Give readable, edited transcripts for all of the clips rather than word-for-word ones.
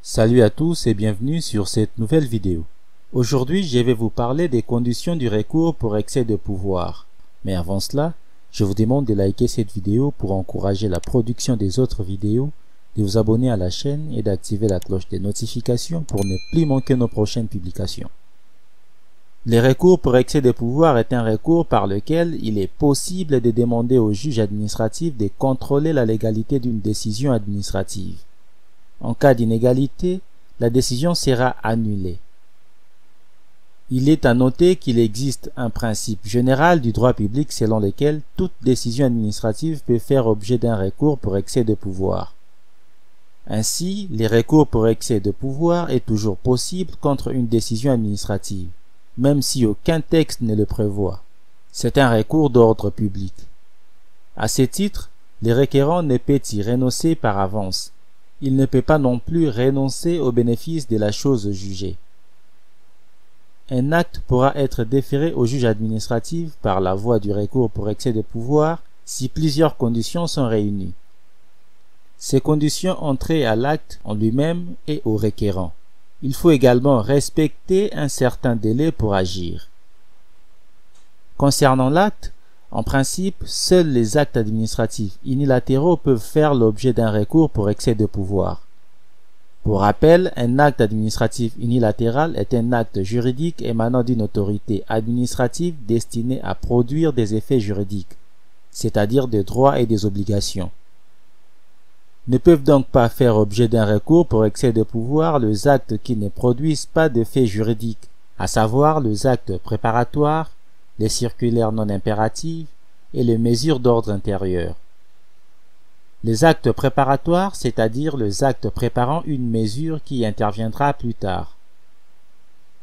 Salut à tous et bienvenue sur cette nouvelle vidéo. Aujourd'hui, je vais vous parler des conditions du recours pour excès de pouvoir. Mais avant cela, je vous demande de liker cette vidéo pour encourager la production des autres vidéos, de vous abonner à la chaîne et d'activer la cloche des notifications pour ne plus manquer nos prochaines publications. Le recours pour excès de pouvoir est un recours par lequel il est possible de demander au juge administratif de contrôler la légalité d'une décision administrative. En cas d'inégalité, la décision sera annulée. Il est à noter qu'il existe un principe général du droit public selon lequel toute décision administrative peut faire objet d'un recours pour excès de pouvoir. Ainsi, le recours pour excès de pouvoir est toujours possible contre une décision administrative, même si aucun texte ne le prévoit. C'est un recours d'ordre public. À ce titre, le requérant ne peut y renoncer par avance. Il ne peut pas non plus renoncer au bénéfice de la chose jugée. Un acte pourra être déféré au juge administratif par la voie du recours pour excès de pouvoir si plusieurs conditions sont réunies. Ces conditions ont trait à l'acte en lui-même et au requérant. Il faut également respecter un certain délai pour agir. Concernant l'acte, en principe, seuls les actes administratifs unilatéraux peuvent faire l'objet d'un recours pour excès de pouvoir. Pour rappel, un acte administratif unilatéral est un acte juridique émanant d'une autorité administrative destinée à produire des effets juridiques, c'est-à-dire des droits et des obligations. Ne peuvent donc pas faire objet d'un recours pour excès de pouvoir les actes qui ne produisent pas d'effets juridiques, à savoir les actes préparatoires, les circulaires non impératives et les mesures d'ordre intérieur. Les actes préparatoires, c'est-à-dire les actes préparant une mesure qui interviendra plus tard.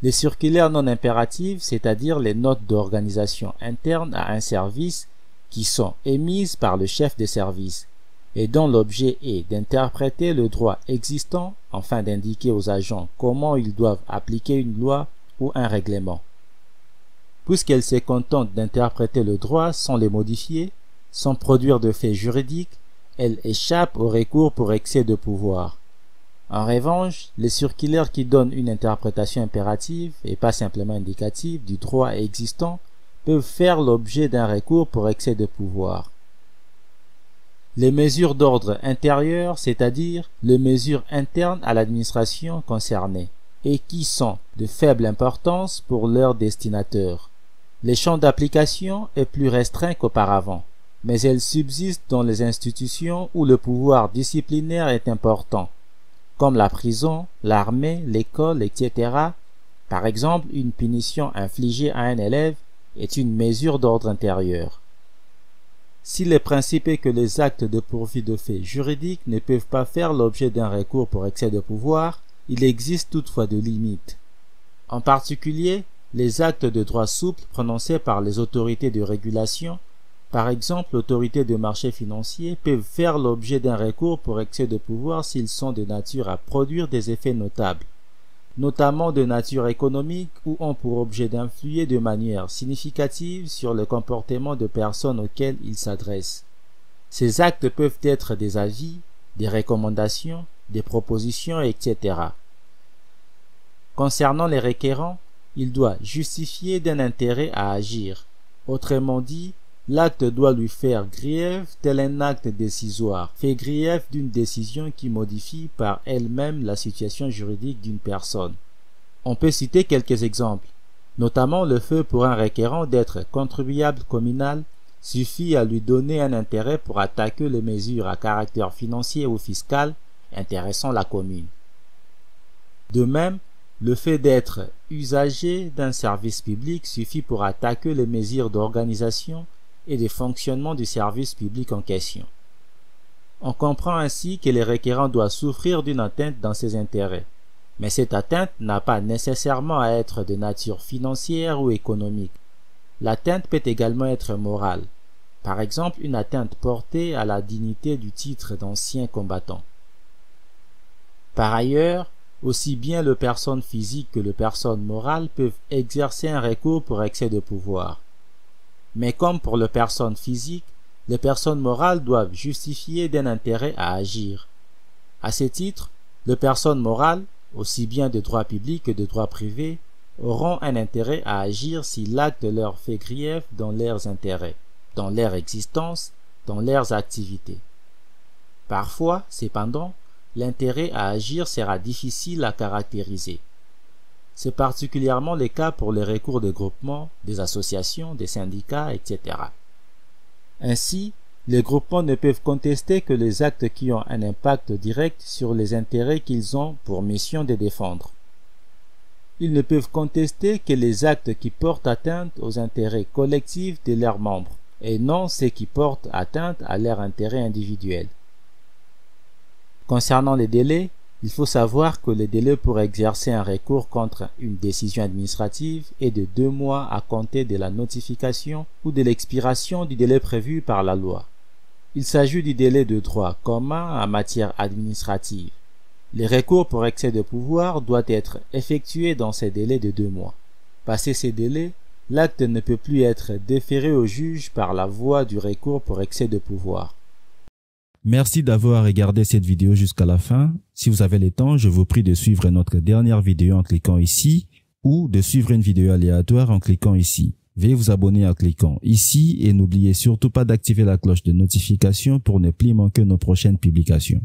Les circulaires non impératives, c'est-à-dire les notes d'organisation interne à un service qui sont émises par le chef de service et dont l'objet est d'interpréter le droit existant afin d'indiquer aux agents comment ils doivent appliquer une loi ou un règlement. Puisqu'elle se contente d'interpréter le droit sans le modifier, sans produire de faits juridiques, elle échappe au recours pour excès de pouvoir. En revanche, les circulaires qui donnent une interprétation impérative et pas simplement indicative du droit existant peuvent faire l'objet d'un recours pour excès de pouvoir. Les mesures d'ordre intérieur, c'est-à-dire les mesures internes à l'administration concernée, et qui sont de faible importance pour leur destinataire. Le champ d'application est plus restreint qu'auparavant, mais elle subsiste dans les institutions où le pouvoir disciplinaire est important, comme la prison, l'armée, l'école, etc. Par exemple, une punition infligée à un élève est une mesure d'ordre intérieur. Si le principe est que les actes dépourvus de faits juridiques ne peuvent pas faire l'objet d'un recours pour excès de pouvoir, il existe toutefois des limites. En particulier, les actes de droit souple prononcés par les autorités de régulation, par exemple l'autorité de marché financier, peuvent faire l'objet d'un recours pour excès de pouvoir s'ils sont de nature à produire des effets notables, notamment de nature économique ou ont pour objet d'influer de manière significative sur le comportement de personnes auxquelles ils s'adressent. Ces actes peuvent être des avis, des recommandations, des propositions, etc. Concernant les requérants, il doit justifier d'un intérêt à agir. Autrement dit, l'acte doit lui faire grief tel un acte décisoire fait grief d'une décision qui modifie par elle-même la situation juridique d'une personne. On peut citer quelques exemples, notamment le fait pour un requérant d'être contribuable communal suffit à lui donner un intérêt pour attaquer les mesures à caractère financier ou fiscal intéressant la commune. De même, le fait d'être usager d'un service public suffit pour attaquer les mesures d'organisation et de fonctionnement du service public en question. On comprend ainsi que le requérant doit souffrir d'une atteinte dans ses intérêts, mais cette atteinte n'a pas nécessairement à être de nature financière ou économique. L'atteinte peut également être morale, par exemple une atteinte portée à la dignité du titre d'ancien combattant. Par ailleurs, Aussi bien les personnes physiques que les personnes morales peuvent exercer un recours pour excès de pouvoir. Mais comme pour les personnes physiques, les personnes morales doivent justifier d'un intérêt à agir. À ce titre, les personnes morales, aussi bien de droit public que de droit privé, auront un intérêt à agir si l'acte leur fait grief dans leurs intérêts, dans leur existence, dans leurs activités. Parfois, cependant, l'intérêt à agir sera difficile à caractériser. C'est particulièrement le cas pour les recours des groupements, des associations, des syndicats, etc. Ainsi, les groupements ne peuvent contester que les actes qui ont un impact direct sur les intérêts qu'ils ont pour mission de défendre. Ils ne peuvent contester que les actes qui portent atteinte aux intérêts collectifs de leurs membres, et non ceux qui portent atteinte à leurs intérêts individuels. Concernant les délais, il faut savoir que le délai pour exercer un recours contre une décision administrative est de 2 mois à compter de la notification ou de l'expiration du délai prévu par la loi. Il s'agit du délai de droit commun en matière administrative. Le recours pour excès de pouvoir doit être effectué dans ces délais de 2 mois. Passé ces délais, l'acte ne peut plus être déféré au juge par la voie du recours pour excès de pouvoir. Merci d'avoir regardé cette vidéo jusqu'à la fin. Si vous avez le temps, je vous prie de suivre notre dernière vidéo en cliquant ici ou de suivre une vidéo aléatoire en cliquant ici. Veuillez vous abonner en cliquant ici et n'oubliez surtout pas d'activer la cloche de notification pour ne plus manquer nos prochaines publications.